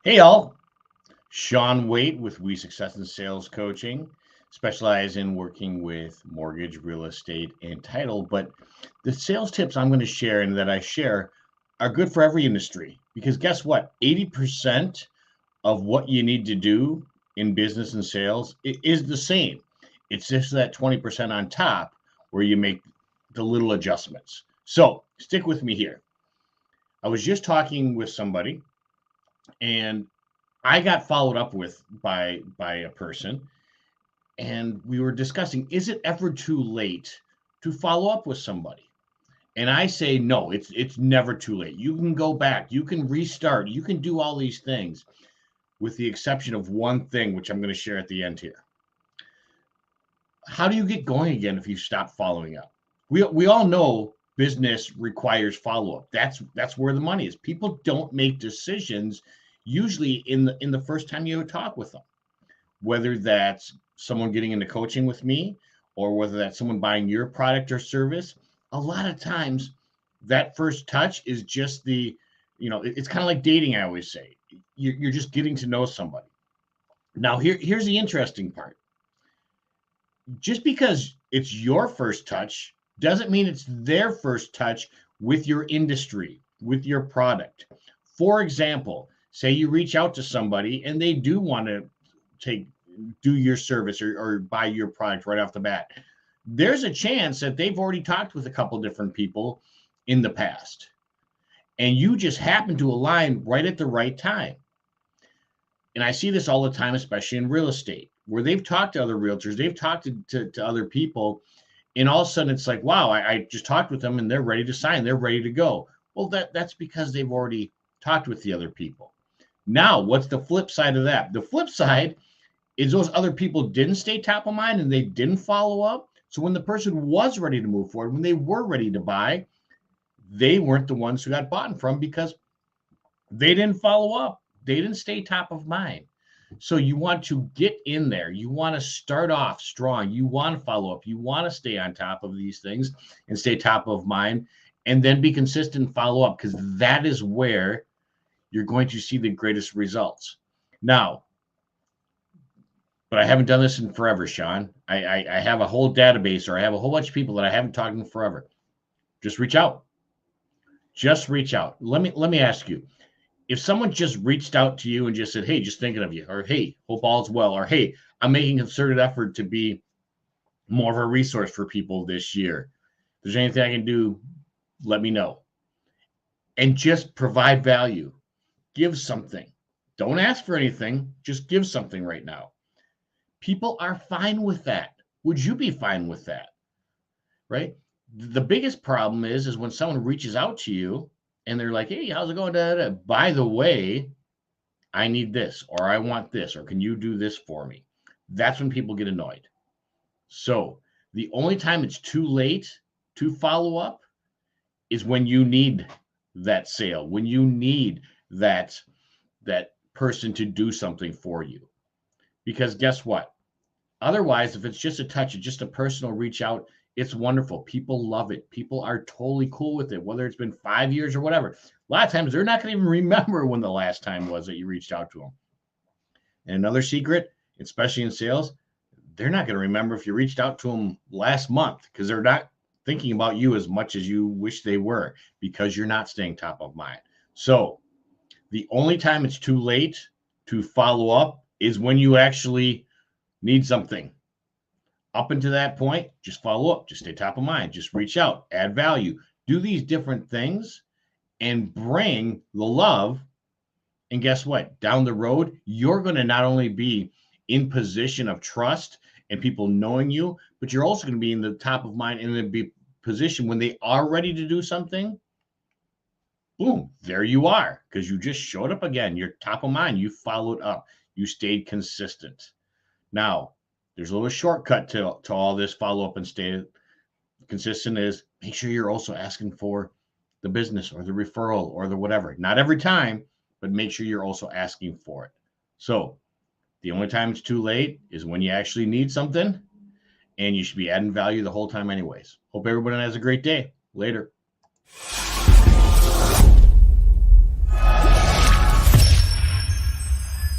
Hey, all. Sean Waite with We Success and Sales Coaching. Specialize in working with mortgage, real estate, and title. But the sales tips I'm going to share and that I share are good for every industry because guess what? 80% of what you need to do in business and sales is the same. It's just that 20% on top where you make the little adjustments. So stick with me here. I was just talking with somebody and I got followed up with by a person, and we were discussing, is it ever too late to follow up with somebody? And I say no, it's never too late. You can go back, you can restart, you can do all these things, with the exception of one thing, which I'm going to share at the end here. How do you get going again if you stop following up? We all know business requires follow-up. That's where the money is. People don't make decisions usually in the first time you talk with them, whether that's someone getting into coaching with me or whether that's someone buying your product or service. A lot of times that first touch is just it's kind of like dating. I always say you're just getting to know somebody. Now here's the interesting part. Just because it's your first touch doesn't mean it's their first touch with your industry, with your product. For example, say you reach out to somebody and they do want to do your service or buy your product right off the bat. There's a chance that they've already talked with a couple different people in the past, and you just happen to align right at the right time. And I see this all the time, especially in real estate, where they've talked to other realtors, they've talked to other people, and all of a sudden it's like, wow, I just talked with them and they're ready to sign, they're ready to go. Well, that's because they've already talked with the other people. Now, what's the flip side of that? The flip side is those other people didn't stay top of mind and they didn't follow up. So when the person was ready to move forward, when they were ready to buy, they weren't the ones who got bought from because they didn't follow up. They didn't stay top of mind. So you want to get in there. You want to start off strong. You want to follow up. You want to stay on top of these things and stay top of mind, and then be consistent and follow up, because that is where you're going to see the greatest results. Now, but I haven't done this in forever, Sean. I have a whole database, or I have a whole bunch of people that I haven't talked to forever. Just reach out. Just reach out. Let me ask you, if someone just reached out to you and just said, hey, just thinking of you, or hey, hope all's well, or hey, I'm making a concerted effort to be more of a resource for people this year. If there's anything I can do, let me know. And just provide value. Give something. Don't ask for anything. Just give something right now. People are fine with that. Would you be fine with that? Right? The biggest problem is when someone reaches out to you and they're like, hey, how's it going? Da, da, da. By the way, I need this, or I want this, or can you do this for me? That's when people get annoyed. So the only time it's too late to follow up is when you need that sale, when you need that person to do something for you. Because guess what? Otherwise, if it's just a touch, just a personal reach out, it's wonderful. People love it. People are totally cool with it, whether it's been 5 years or whatever. A lot of times they're not going to even remember when the last time was that you reached out to them. And another secret, especially in sales, they're not going to remember if you reached out to them last month, because they're not thinking about you as much as you wish they were, because you're not staying top of mind. So the only time it's too late to follow up is when you actually need something. Up until that point, just follow up, just stay top of mind, just reach out, add value, do these different things and bring the love. And guess what? Down the road, you're going to not only be in position of trust and people knowing you, but you're also going to be in the top of mind and in the position when they are ready to do something. Boom, there you are, because you just showed up again. You're top of mind. You followed up. You stayed consistent. Now, there's a little shortcut to all this follow-up and stay consistent is make sure you're also asking for the business or the referral or the whatever. Not every time, but make sure you're also asking for it. So the only time it's too late is when you actually need something, and you should be adding value the whole time anyways. Hope everybody has a great day. Later.